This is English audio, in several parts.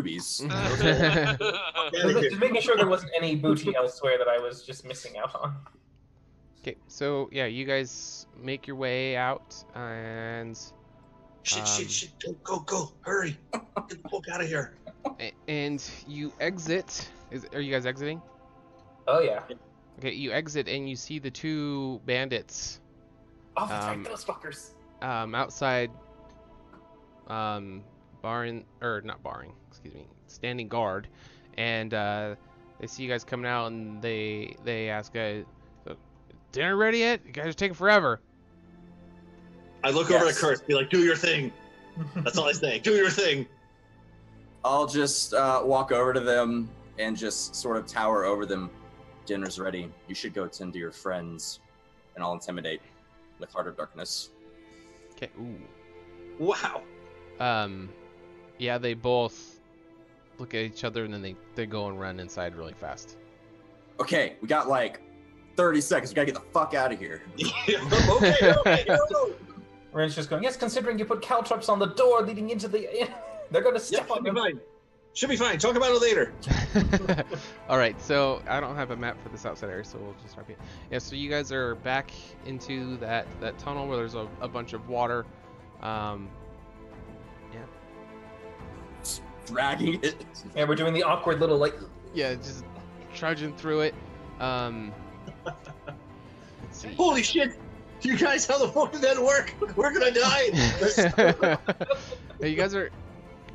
Just making sure there wasn't any booty elsewhere that I was just missing out on. Okay, so yeah, you guys make your way out and shit, go, hurry, get the fuck out of here. And you exit. Are you guys exiting? Oh yeah. Okay, you exit and you see the two bandits. Oh, that's right, those fuckers. Outside, standing guard, and they see you guys coming out, and they ask, "Dinner ready yet? You guys are taking forever." I look over at Kurt, be like, "Do your thing." That's all I say. Do your thing. I'll just walk over to them and just sort of tower over them. Dinner's ready. You should go tend to your friends, and I'll intimidate with Heart of Darkness. Okay. Ooh. Wow. Yeah, they both look at each other and then they go and run inside really fast. Okay, we got like 30 seconds. We gotta get the fuck out of here. Okay. Ren's just going, yes, considering you put caltrops on the door leading into the... They're gonna step on them. Fine. Should be fine. Talk about it later. All right, so I don't have a map for this outside area, so we'll just repeat. Yeah, so you guys are back into that tunnel where there's a bunch of water. Yeah. Dragging it. Yeah, we're doing the awkward little like. Yeah, just trudging through it. Let's see. Holy shit! You guys, how the fuck did that work? We're gonna die. You guys are,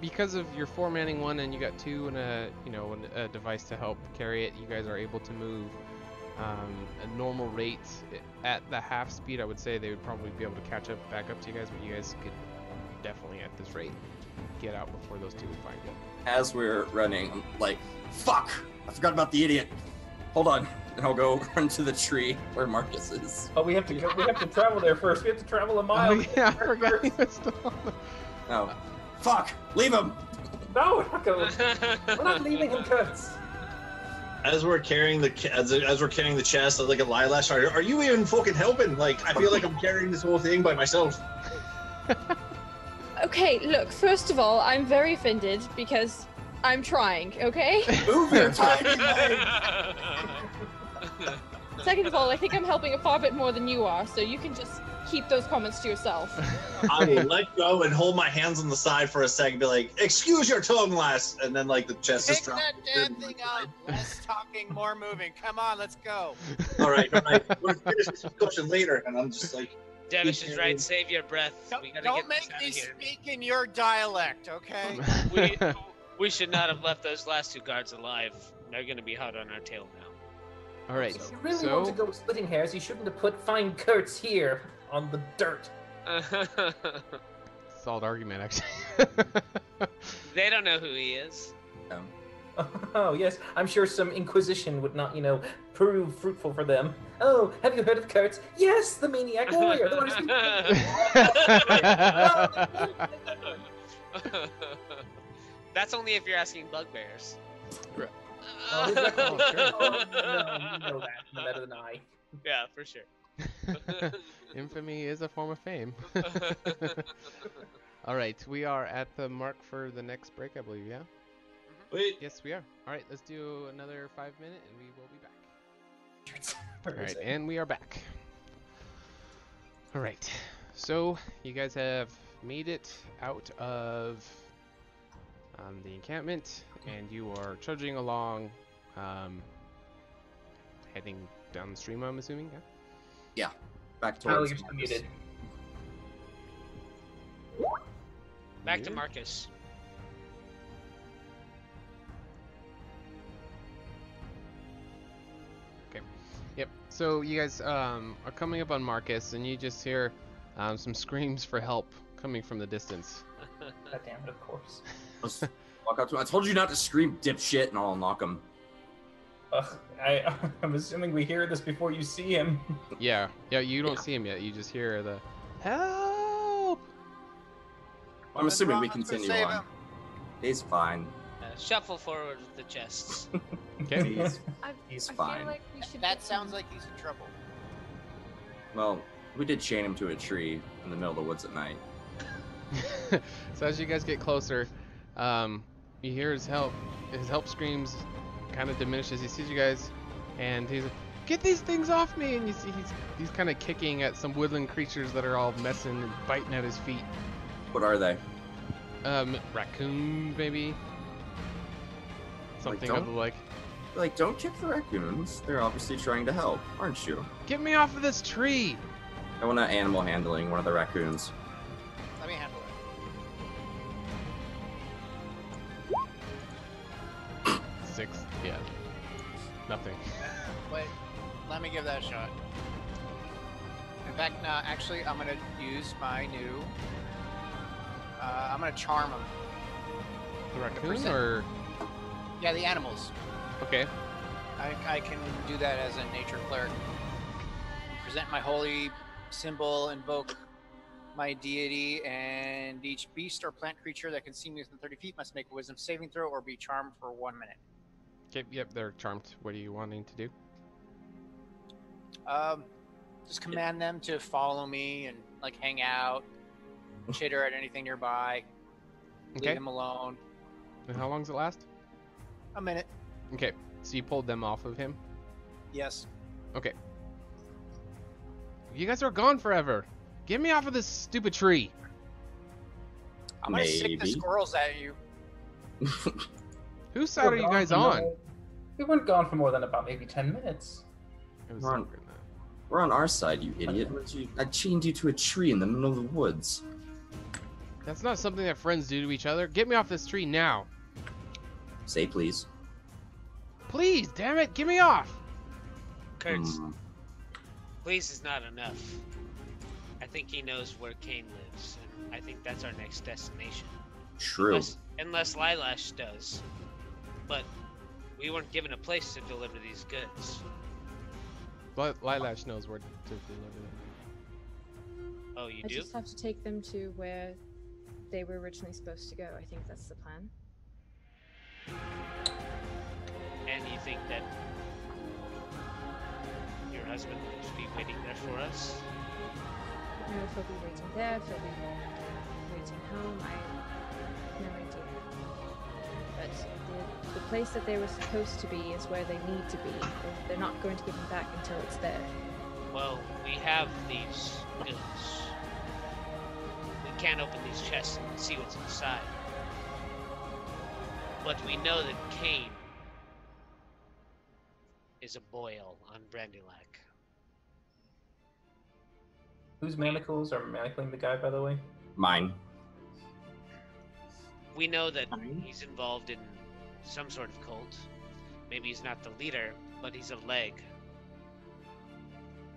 because of your 4-manning one, and you got 2 and a device to help carry it. You guys are able to move a normal rate at the half speed. I would say they would probably be able to catch up back up to you guys, but you guys could definitely at this rate get out before those 2 would find you. As we're running, I'm like, fuck! I forgot about the idiot. Hold on. And I'll go run to the tree where Marcus is. Oh, we have to travel there first. We have to travel a mile. Oh, yeah, I forgot he was still on the... Oh. Fuck! Leave him! No, we're not going. We're not leaving him, Kurtz. As we're carrying the chest like a Lilash, are you even fucking helping? Like, I feel like I'm carrying this whole thing by myself. Okay, look, first of all, I'm very offended because I'm trying, okay? Move your tiny leg! Second of all, I think I'm helping a far bit more than you are, so you can just keep those comments to yourself. I will let go and hold my hands on the side for a second, be like, excuse your tongue, lass, and then like the chest is dropped. Pick that damn thing up. Less talking, more moving. Come on, let's go. All right. We're gonna finish this discussion later, and I'm just like. Dennis is right. Save your breath. Don't make me speak in your dialect, okay? We should not have left those last 2 guards alive. They're gonna be hot on our tail now. All right. If you really want to go splitting hairs, you shouldn't have put fine Kurtz here on the dirt. Solid argument, actually. They don't know who he is. Oh, yes. I'm sure some inquisition would not, prove fruitful for them. Oh, have you heard of Kurtz? Yes, the maniac warrior. The one That's only if you're asking bugbears. Oh, you know that better than I. Yeah, for sure. Infamy is a form of fame. All right, we are at the mark for the next break, I believe, yeah? Wait. Yes, we are. All right, let's do another 5-minute, and we will be back. All right, and we are back. All right, so you guys have made it out of the encampment, and you are trudging along, heading down the stream, I'm assuming, yeah? Yeah, back towards you're still muted. Back to Marcus. Yep. So you guys are coming up on Marcus, and you just hear some screams for help coming from the distance. God damn it, of course. Walk up to him. I told you not to scream, dipshit, and I'll knock him. I'm assuming we hear this before you see him. Yeah. You don't see him yet. You just hear the help. I'm assuming we continue on. He's fine. Shuffle forward with the chests. Okay. He's fine. Feel like we should That sounds like he's in trouble. Well, we did chain him to a tree in the middle of the woods at night. So as you guys get closer, you hear his help. His help screams kind of diminishes. He sees you guys, and he's like, "Get these things off me!" And you see he's kind of kicking at some woodland creatures that are all messing and biting at his feet. What are they? Raccoons maybe. Something of the like. Like, don't kick the raccoons. They're obviously trying to help, aren't you? Get me off of this tree! I want to animal handling one of the raccoons. Let me handle it. 6, yeah. Nothing. Wait, let me give that a shot. In fact, no, actually, I'm gonna use my new. I'm gonna charm them. The raccoon or? Yeah, the animals. Okay. I can do that as a nature cleric. Present my holy symbol, invoke my deity, and each beast or plant creature that can see me within 30 feet must make a wisdom saving throw or be charmed for 1 minute. Okay, yep, they're charmed. What are you wanting to do? Just command them to follow me and like hang out, chitter at anything nearby. Okay. Leave them alone. And how long does it last? A minute. Okay, so you pulled them off of him? Yes. Okay. You guys are gone forever. Get me off of this stupid tree. I'm gonna sick the squirrels at you. Whose side are you guys on? We weren't gone for more than about maybe 10 minutes. It was We're on- longer than that. We're on our side, you idiot. I chained you to a tree in the middle of the woods. That's not something that friends do to each other. Get me off this tree now. Say please. Please, damn it, get me off. Kurtz, please is not enough. I think he knows where Kane lives, and I think that's our next destination. True. Unless Lilash does. But we weren't given a place to deliver these goods. But Lilash knows where to deliver them. Oh, you I do? just have to take them to where they were originally supposed to go. I think that's the plan. And you think that your husband will just be waiting there for us? I don't know if he'll be waiting there, if he'll be waiting home. I have no idea. But the place that they were supposed to be is where they need to be. They're not going to give them back until it's there. Well, we have these goods. We can't open these chests and see what's inside. But we know that Kane is a boil on Brandylac. Whose manacles are manacling the guy, by the way? Mine. We know that he's involved in some sort of cult. Maybe he's not the leader, but he's a leg.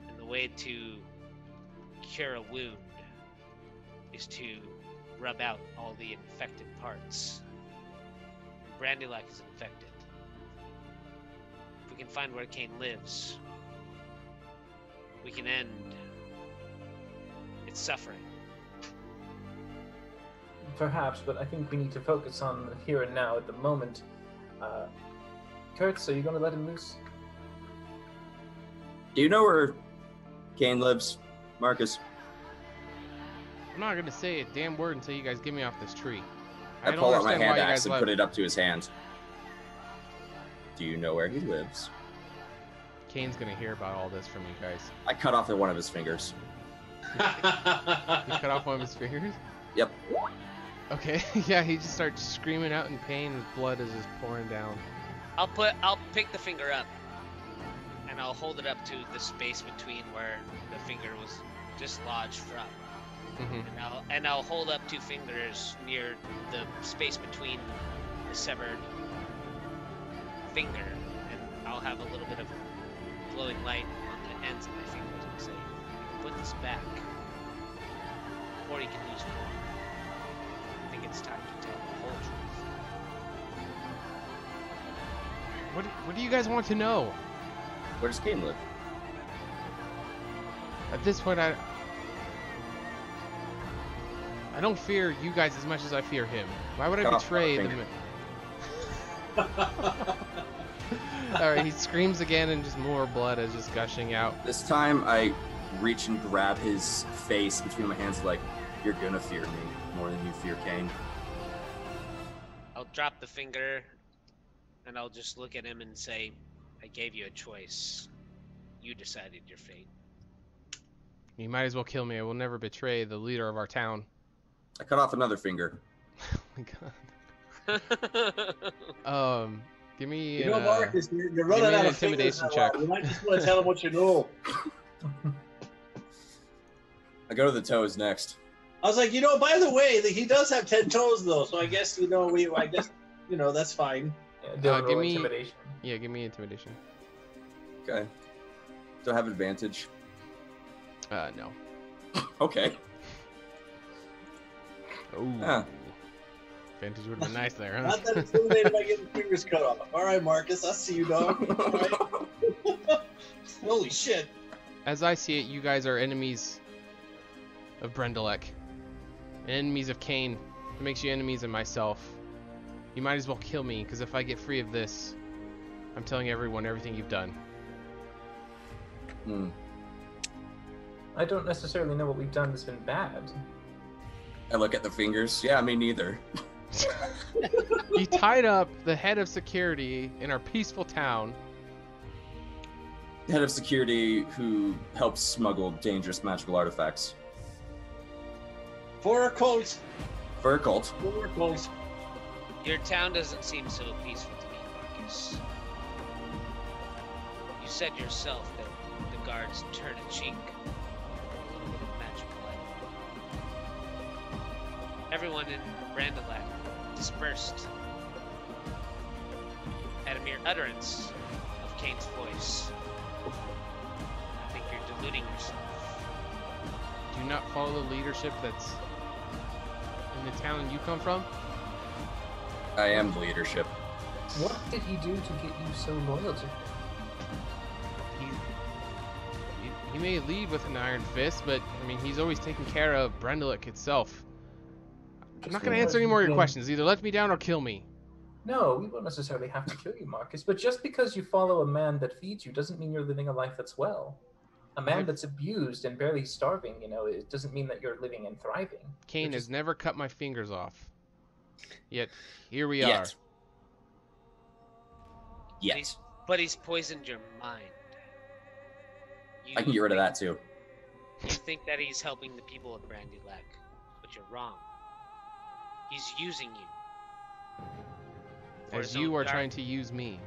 And the way to cure a wound is to rub out all the infected parts. Brandylac is infected. If we can find where Kane lives, we can end its suffering. Perhaps, but I think we need to focus on the here and now at the moment. Kurtz, are you going to let him loose? Do you know where Kane lives, Marcus? I'm not gonna say a damn word until you guys get me off this tree. I don't pull out my understand why hand you axe guys and left. put it up to his hand. Do you know where he lives? Kane's gonna hear about all this from you guys. I cut off one of his fingers. You cut off one of his fingers? Yep. Okay, yeah, he just starts screaming out in pain. His blood is just pouring down. I'll pick the finger up, and I'll hold it up to the space between where the finger was dislodged from. And I'll hold up 2 fingers near the space between the severed finger, and I'll have a little bit of glowing light on the ends of my fingers and say, "Put this back, or you can lose more. I think it's time to tell the whole truth." What do you guys want to know? Where does Kane live? At this point, I don't fear you guys as much as I fear him. Why would I Cut off betray my the... finger. Alright, he screams again and just more blood is just gushing out. This time I reach and grab his face between my hands, like, you're gonna fear me more than you fear Kane. I'll drop the finger, and I'll just look at him and say, I gave you a choice. You decided your fate. You might as well kill me. I will never betray the leader of our town. I cut off another finger. Oh my god. Give me You know, Marcus, you're give running me out an of fingers intimidation now. check. You might just want to tell him what you know. I go to the toes next. I was like, you know, by the way, he does have 10 toes, though, so I guess, you know, that's fine. Yeah, give me- intimidation. Yeah, give me intimidation. Okay. Do I have advantage? No. Okay. Oh. Ah. Advantage would have been nice there, huh? Not that intimidated by getting fingers cut off. All right, Marcus, I see you, dog. All right. Holy shit. As I see it, you guys are enemies of Drandalin. Enemies of Kane. It makes you enemies of myself. You might as well kill me, because if I get free of this, I'm telling everyone everything you've done. I don't necessarily know what we've done that's been bad. I look at the fingers. Yeah, me neither. You tied up the head of security in our peaceful town. Head of security who helps smuggle dangerous magical artifacts. For a cult. For a cult. For a cult. Your town doesn't seem so peaceful to me, Marcus. You said yourself that the guards turn a cheek for a little bit of magic light. Everyone in Drandalin dispersed at a mere utterance of Kane's voice. I think you're deluding yourself. Do you not follow the leadership that's in the town you come from? I am the leadership. What did he do to get you so loyal to him? He may lead with an iron fist, but I mean, he's always taken care of Drandalin itself. I'm not going to answer any more of your questions. Either let me down or kill me. No, we won't necessarily have to kill you, Marcus. But just because you follow a man that feeds you doesn't mean you're living a life that's well. A man that's abused and barely starving, you know, it doesn't mean that you're living and thriving. Kane has never cut my fingers off. Yet, here we Yet. are. Yet. But he's poisoned your mind. I can get rid of that too. You think that he's helping the people of Drandalin, but you're wrong. He's using you. For As his you own are dark- trying to use me.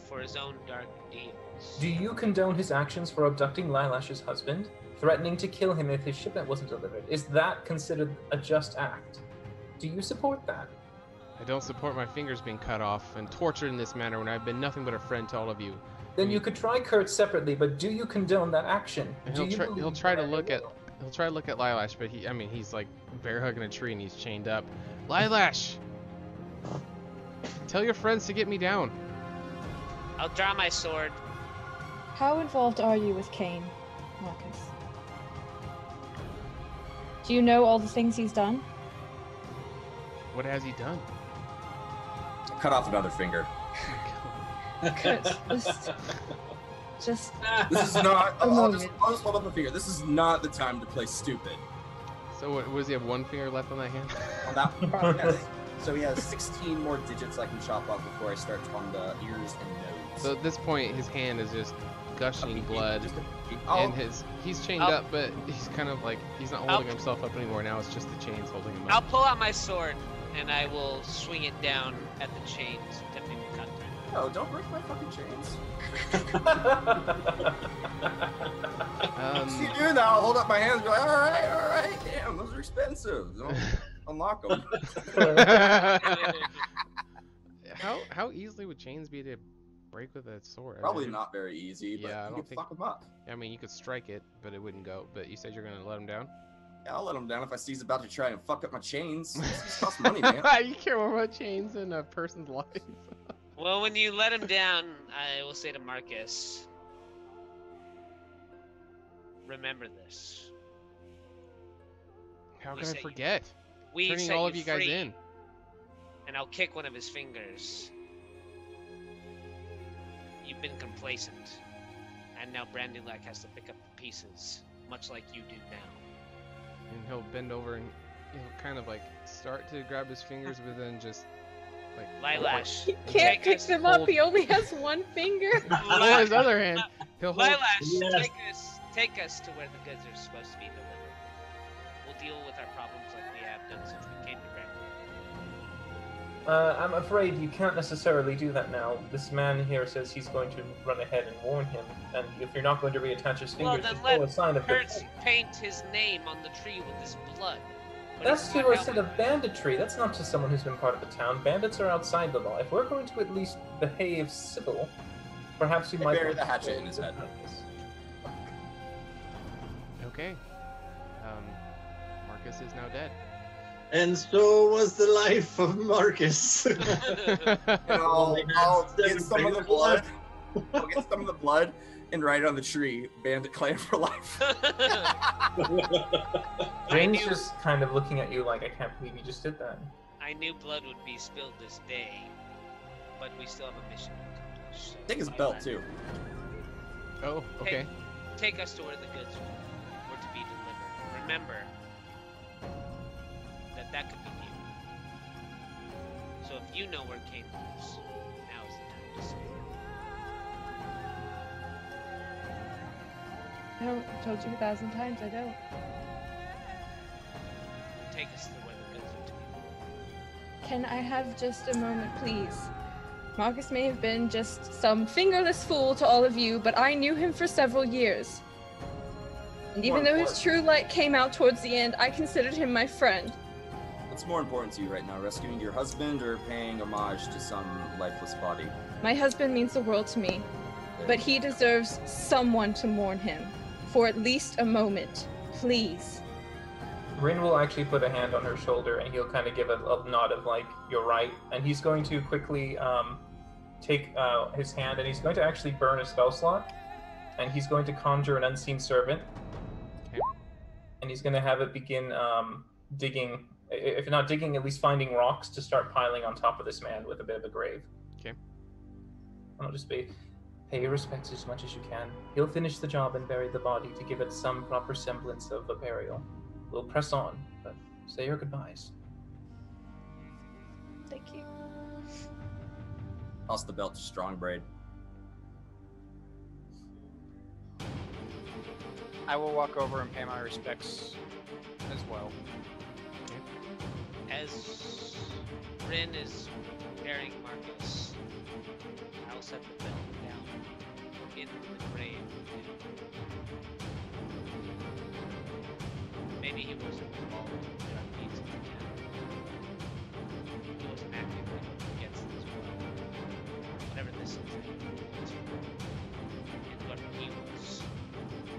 For his own dark deals. Do you condone his actions for abducting Lilash's husband, threatening to kill him if his shipment wasn't delivered? Is that considered a just act? Do you support that? I don't support my fingers being cut off and tortured in this manner when I've been nothing but a friend to all of you. Then you could try Kurt separately, but do you condone that action? And Do he'll you try to believe look that at Lilash, but he's like bear hugging a tree and he's chained up. Lilash, tell your friends to get me down. I'll draw my sword. How involved are you with Kane, Marcus? Do you know all the things he's done? What has he done? Cut off another finger. Kurt, just This is not. A I'll just moment. hold up a finger. This is not the time to play stupid. So what does he have, one finger left on that hand? On that one, yes. So he has 16 more digits I can chop off before I start on the ears and nose. So at this point, his hand is just gushing blood, Just and he's chained I'll- up, but he's kind of like he's not holding himself up anymore. Now it's just the chains holding him I'll up. pull out my sword and I will swing it down at the chains, attempting to cut through. No, don't break my fucking chains. See you do that, I'll hold up my hands and be like, alright, damn, those are expensive. Don't unlock them. How easily would chains be to break with a sword? Probably not very easy, but Yeah, I you don't can think- fuck them up. I mean, you could strike it, but it wouldn't go. But you said you're gonna let him down. Yeah, I'll let him down if I see he's about to try and fuck up my chains. This costs money, man. You care more about chains than a person's life. Well, when you let him down, I will say to Marcus, remember this. How We could I set you- forget? We Turning set all of you guys free, in. and I'll kick one of his fingers. You've been complacent, and now Drandalin has to pick up the pieces. much like you do now. And he'll bend over and he'll kind of like start to grab his fingers, but then just like Lilash, He can't take pick us- them up. hold- He only has one finger. Well, his other hand, he'll hold. Lilash, take us to where the goods are supposed to be delivered. We'll deal with our problems like we have done since we came to Drandalin. I'm afraid you can't necessarily do that now. This man here says he's going to run ahead and warn him, and if you're not going to reattach his Well, fingers, then to show let a sign of Kurtz defeat. paint his name on the tree with his blood. But That's he's to not a set helping. of banditry. That's not to someone who's been part of the town. Bandits are outside the law. If we're going to at least behave civil, perhaps we They might bury want the to hatchet go in his with head. practice. Okay. Marcus is now dead. And so was the life of Marcus. And I'll get some of the blood. I'll get some of the blood and write on the tree, Bandit Clan for life. Jane's just kind of looking at you like, I can't believe you just did that. I knew blood would be spilled this day, but we still have a mission to accomplish. So Take his Lilash, belt too. Oh, okay. Take us to where the goods were to be delivered. Remember that could be you. So if you know where Kane lives, now is the time to say. I told you 1,000 times I don't. Take us to where the goods are to be. Can I have just a moment, please? Marcus may have been just some fingerless fool to all of you, but I knew him for several years. And even though his true light came out towards the end, I considered him my friend. What's more important to you right now, rescuing your husband or paying homage to some lifeless body? My husband means the world to me, but he deserves someone to mourn him. For at least a moment. Please. Rin will actually put a hand on her shoulder and he'll kind of give a nod of like, you're right. And he's going to quickly take his hand and he's going to actually burn a spell slot. And he's going to conjure an unseen servant. Okay. And he's going to have it begin digging, if not digging, at least finding rocks to start piling on top of this man with a bit of a grave. Okay. And I'll just pay your respects as much as you can. He'll finish the job and bury the body to give it some proper semblance of a burial. We'll press on, but say your goodbyes. Thank you. Toss the belt to Strongbraid. I will walk over and pay my respects as well. As Rin is burying Marcus, I'll set the belt down in the grave. Maybe he wasn't involved in the dark deeds of the town. He wasn't actively against this world. Whatever this is, and what he was,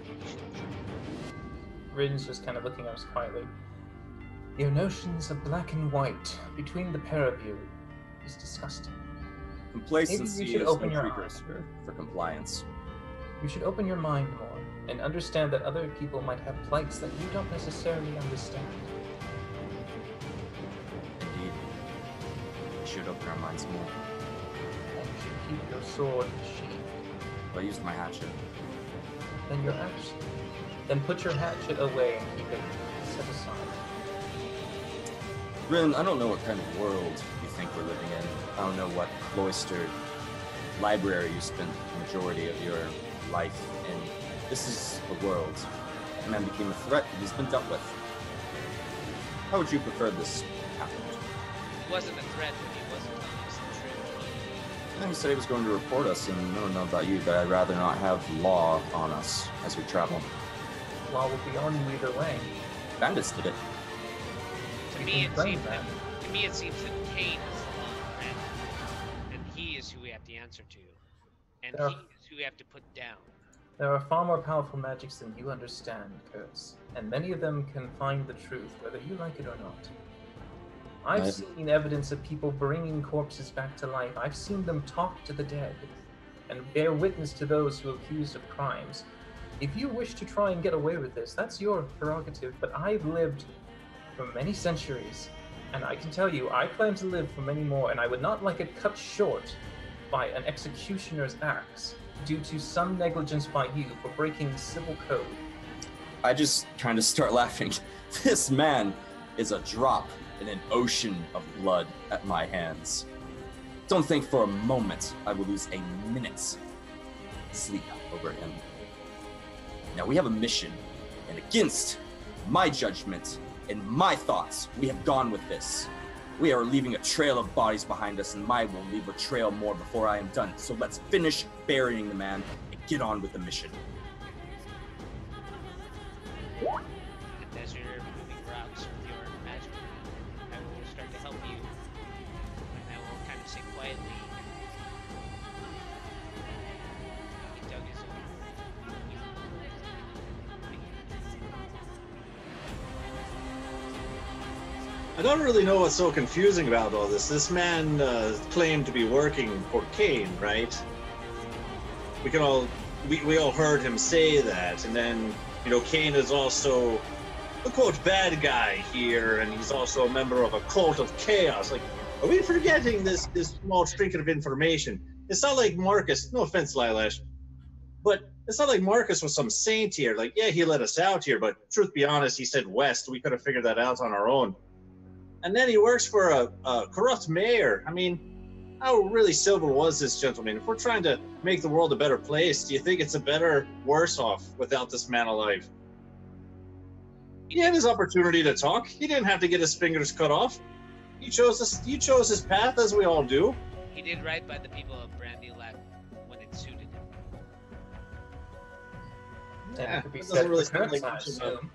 he should try. Rin's just kind of looking at us quietly. Your notions of black and white between the pair of you is disgusting. Complacency Maybe you should is open no your precursor for compliance. You should open your mind more and understand that other people might have plights that you don't necessarily understand. Indeed. We should open our minds more. And you should keep your sword sheathed. I used my hatchet. Then your hatchet. Then put your hatchet away and keep it set aside. Rin, I don't know what kind of world you think we're living in. I don't know what cloistered library you spent the majority of your life in. This is a world. A man became a threat and he's been dealt with. How would you prefer this happened? He wasn't a threat, but he wasn't telling us the truth. And he said he was going to report us, and I don't know about you, but I'd rather not have law on us as we travel. Law will be on you either way. Bandits did it. To You me, can it claim seems that. that Kane is the lone threat, and he is who we have to answer to, and Yeah. he is who we have to put down. There are far more powerful magics than you understand, Kurtz, and many of them can find the truth, whether you like it or not. I've Right. seen evidence of people bringing corpses back to life. I've seen them talk to the dead and bear witness to those who are accused of crimes. If you wish to try and get away with this, that's your prerogative, but I've lived for many centuries, and I can tell you, I plan to live for many more, and I would not like it cut short by an executioner's axe due to some negligence by you for breaking civil code. I just kind of start laughing. This man is a drop in an ocean of blood at my hands. Don't think for a moment I will lose a minute's sleep over him. Now we have a mission, and against my judgment and my thoughts, we have gone with this. We are leaving a trail of bodies behind us, and I will leave a trail more before I am done. So let's finish burying the man and get on with the mission. And as you're moving rocks with your magic, I will start to help you. And I will kind of say quietly, he dug his own. I don't really know what's so confusing about all this. This man claimed to be working for Kane, right? We all heard him say that, and then, you know, Kane is also the quote bad guy here, and he's also a member of a cult of chaos. Like, are we forgetting this small trinket of information? It's not like Marcus, no offense, Lilash, but it's not like Marcus was some saint here. Like, yeah, he let us out here, but truth be honest, he said west. We could have figured that out on our own. And then he works for a corrupt mayor. I mean, how really civil was this gentleman? If we're trying to make the world a better place, do you think it's a better, worse off without this man alive? He had his opportunity to talk. He didn't have to get his fingers cut off. He chose his path, as we all do. He did right by the people of Drandalin when it suited him. That could be that said doesn't really for sound like Kurtz, I much of a- assume.